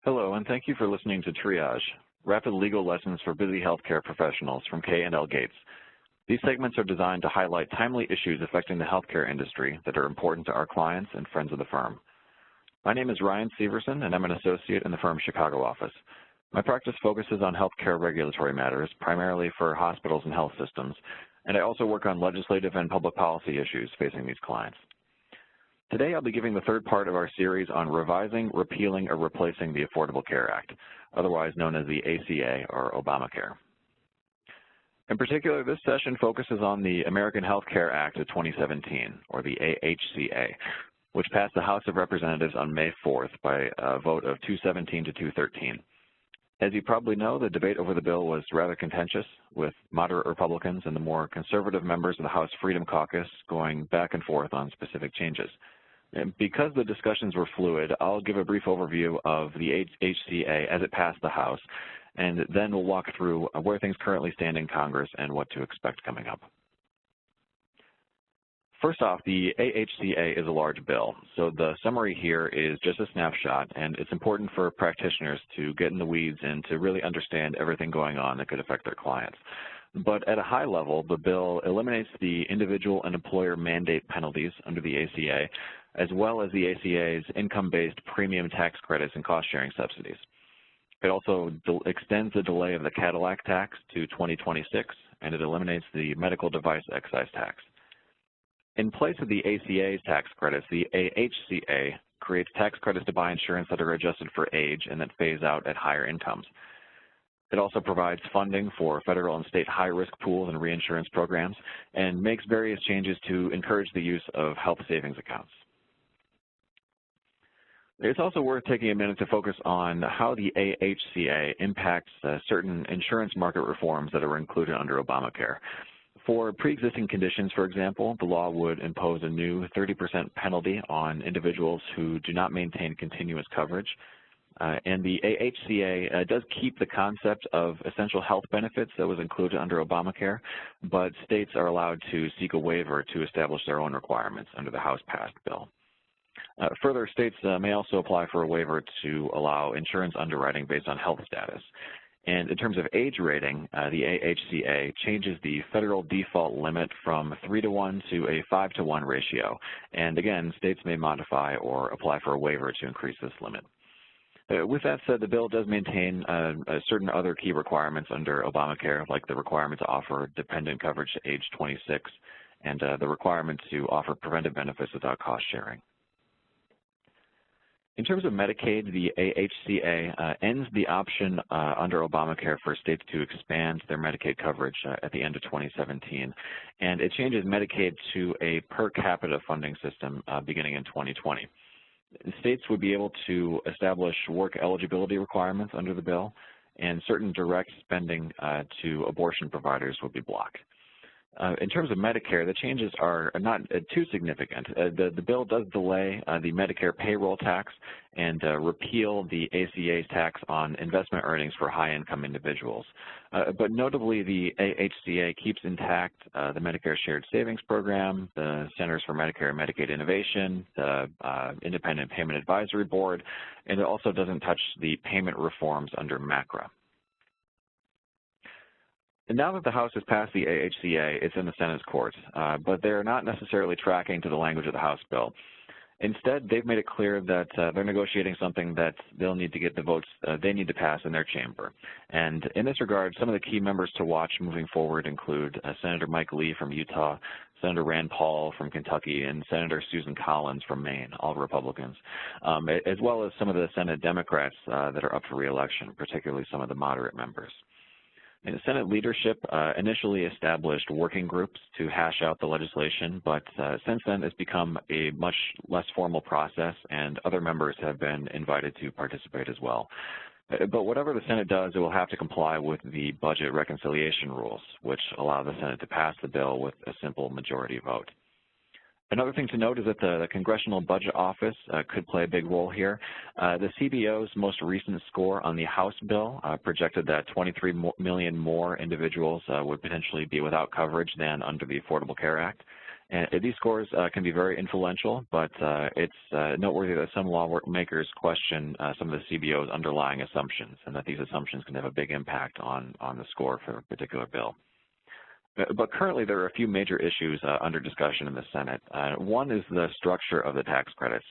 Hello, and thank you for listening to Triage, rapid legal lessons for busy healthcare professionals from K&L Gates. These segments are designed to highlight timely issues affecting the healthcare industry that are important to our clients and friends of the firm. My name is Ryan Severson, and I'm an associate in the firm's Chicago office. My practice focuses on healthcare regulatory matters, primarily for hospitals and health systems, and I also work on legislative and public policy issues facing these clients. Today, I'll be giving the third part of our series on revising, repealing, or replacing the Affordable Care Act, otherwise known as the ACA or Obamacare. In particular, this session focuses on the American Health Care Act of 2017, or the AHCA, which passed the House of Representatives on May 4th by a vote of 217 to 213. As you probably know, the debate over the bill was rather contentious, with moderate Republicans and the more conservative members of the House Freedom Caucus going back and forth on specific changes. And because the discussions were fluid, I'll give a brief overview of the AHCA as it passed the House, and then we'll walk through where things currently stand in Congress and what to expect coming up. First off, the AHCA is a large bill, so the summary here is just a snapshot, and it's important for practitioners to get in the weeds and to really understand everything going on that could affect their clients. But at a high level, the bill eliminates the individual and employer mandate penalties under the ACA, as well as the ACA's income-based premium tax credits and cost-sharing subsidies. It also extends the delay of the Cadillac tax to 2026, and it eliminates the medical device excise tax. In place of the ACA's tax credits, the AHCA creates tax credits to buy insurance that are adjusted for age and that phase out at higher incomes. It also provides funding for federal and state high-risk pools and reinsurance programs and makes various changes to encourage the use of health savings accounts. It's also worth taking a minute to focus on how the AHCA impacts certain insurance market reforms that are included under Obamacare. For pre-existing conditions, for example, the law would impose a new 30% penalty on individuals who do not maintain continuous coverage. And the AHCA does keep the concept of essential health benefits that was included under Obamacare, but states are allowed to seek a waiver to establish their own requirements under the House-passed bill. Further, states may also apply for a waiver to allow insurance underwriting based on health status. And in terms of age rating, the AHCA changes the federal default limit from 3-to-1 to a 5-to-1 ratio. And again, states may modify or apply for a waiver to increase this limit. With that said, the bill does maintain certain other key requirements under Obamacare, like the requirement to offer dependent coverage to age 26 and the requirement to offer preventive benefits without cost sharing. In terms of Medicaid, the AHCA ends the option under Obamacare for states to expand their Medicaid coverage at the end of 2017, and it changes Medicaid to a per capita funding system beginning in 2020. States would be able to establish work eligibility requirements under the bill, and certain direct spending to abortion providers would be blocked. In terms of Medicare, the changes are not too significant. The bill does delay the Medicare payroll tax and repeal the ACA's tax on investment earnings for high-income individuals. But notably, the AHCA keeps intact the Medicare Shared Savings Program, the Centers for Medicare and Medicaid Innovation, the Independent Payment Advisory Board, and it also doesn't touch the payment reforms under MACRA. And now that the House has passed the AHCA, it's in the Senate's court, but they're not necessarily tracking to the language of the House bill. Instead, they've made it clear that they're negotiating something that they'll need to get the votes they need to pass in their chamber. And in this regard, some of the key members to watch moving forward include Senator Mike Lee from Utah, Senator Rand Paul from Kentucky, and Senator Susan Collins from Maine, all Republicans, as well as some of the Senate Democrats that are up for re-election, particularly some of the moderate members. And the Senate leadership initially established working groups to hash out the legislation, but since then it's become a much less formal process, and other members have been invited to participate as well. But whatever the Senate does, it will have to comply with the budget reconciliation rules, which allow the Senate to pass the bill with a simple majority vote. Another thing to note is that the Congressional Budget Office could play a big role here. The CBO's most recent score on the House bill projected that 23 million more individuals would potentially be without coverage than under the Affordable Care Act. And these scores can be very influential, but it's noteworthy that some lawmakers question some of the CBO's underlying assumptions, and that these assumptions can have a big impact on the score for a particular bill. But currently, there are a few major issues under discussion in the Senate. One is the structure of the tax credits.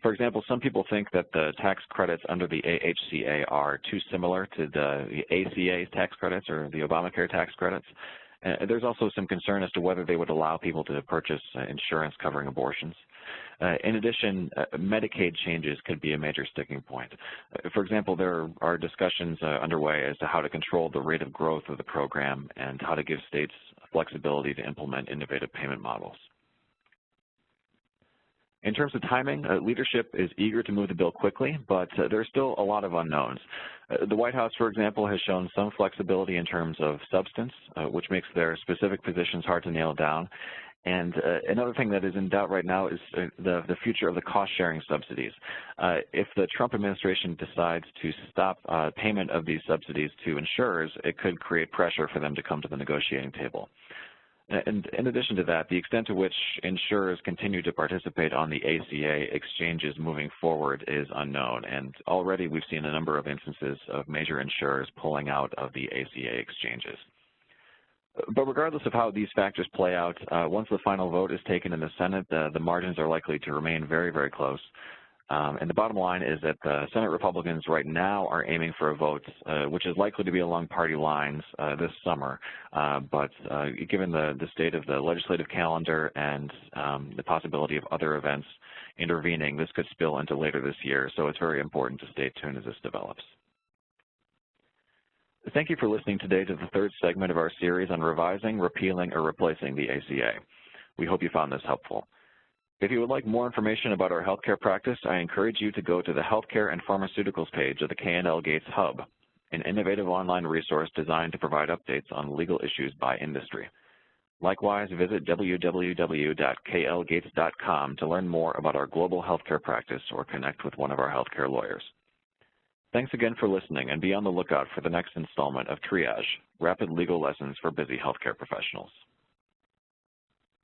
For example, some people think that the tax credits under the ACA are too similar to the ACA tax credits or the Obamacare tax credits. There's also some concern as to whether they would allow people to purchase insurance covering abortions. In addition, Medicaid changes could be a major sticking point. For example, there are discussions underway as to how to control the rate of growth of the program and how to give states flexibility to implement innovative payment models. In terms of timing, leadership is eager to move the bill quickly, but there's still a lot of unknowns. The White House, for example, has shown some flexibility in terms of substance, which makes their specific positions hard to nail down. And another thing that is in doubt right now is the future of the cost-sharing subsidies. If the Trump administration decides to stop payment of these subsidies to insurers, it could create pressure for them to come to the negotiating table. And in addition to that, the extent to which insurers continue to participate on the ACA exchanges moving forward is unknown, and already we've seen a number of instances of major insurers pulling out of the ACA exchanges. But regardless of how these factors play out, once the final vote is taken in the Senate, the margins are likely to remain very, very close. And the bottom line is that the Senate Republicans right now are aiming for a vote which is likely to be along party lines this summer. But given the state of the legislative calendar and the possibility of other events intervening, this could spill into later this year. So it's very important to stay tuned as this develops. Thank you for listening today to the third segment of our series on revising, repealing, or replacing the ACA. We hope you found this helpful. If you would like more information about our healthcare practice, I encourage you to go to the Healthcare and Pharmaceuticals page of the K&L Gates Hub, an innovative online resource designed to provide updates on legal issues by industry. Likewise, visit www.klgates.com to learn more about our global healthcare practice or connect with one of our healthcare lawyers. Thanks again for listening, and be on the lookout for the next installment of Triage, Rapid Legal Lessons for Busy Healthcare Professionals.